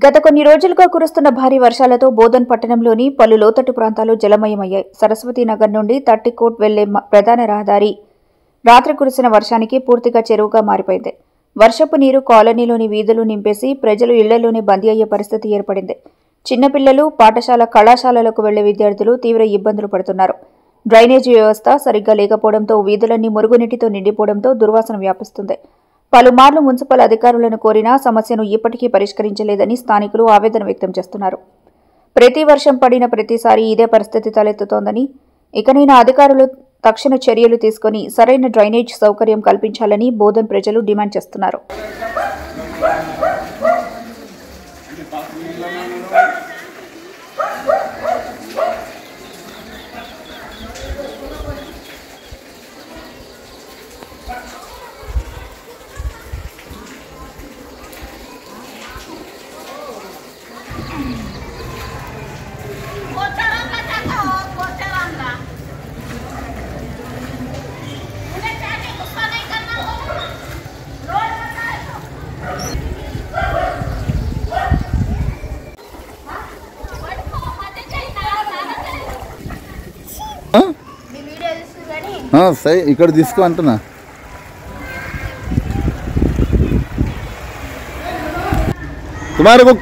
గత కొన్ని రోజులుగా కురుస్తున్న భారీ వర్షాలతో బోధన్ పట్టణంలోని పలు లోతట్టు ప్రాంతాలు జలమయమయ్యాయి. సరస్వతి నగర్ నుండి తట్టికోట్ వెళ్లే ప్రధాన రహదారి రాత్రి కురిసిన వర్షానికి పూర్తిగా చెరువుగా మారిపోయింది. వర్షపు నీరు కాలనీలోని వీధులు నింపేసి ప్రజలు ఇళ్లలోనే బందీ అయ్యే పరిస్థితి ఏర్పడింది. చిన్నపిల్లలు, పాఠశాల, కళాశాలలకు వెళ్లే విద్యార్థులు తీవ్ర ఇబ్బందులు పడుతున్నారు. డ్రైనేజీ వ్యవస్థ సరిగ్గా లేకపోవడంతో వీధులన్నీ మురుగునీటితో నిండిపోవడంతో దుర్వాసన వ్యాపిస్తుంది. పలుమార్లు మున్సిపల్ అధికారులను కోరినా సమస్యను ఇప్పటికీ పరిష్కరించలేదని స్థానికులు ఆవేదన వ్యక్తం చేస్తున్నారు. ప్రతి వర్షం పడిన ప్రతిసారి ఇదే పరిస్థితి తలెత్తుతోందని, ఇకనైనా అధికారులు తక్షణ చర్యలు తీసుకుని సరైన డ్రైనేజ్ సౌకర్యం కల్పించాలని బోధన్ ప్రజలు డిమాండ్ చేస్తున్నారు. सही इकड़ తీసుకో అంటున్నా तुम्हारे को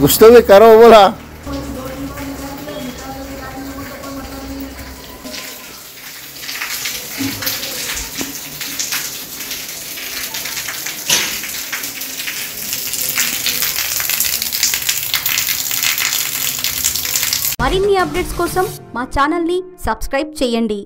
कुछ तो भी करो बोला। మరిన్ని అప్డేట్స్ కోసం మా ఛానల్ ని సబ్స్క్రైబ్ చేయండి.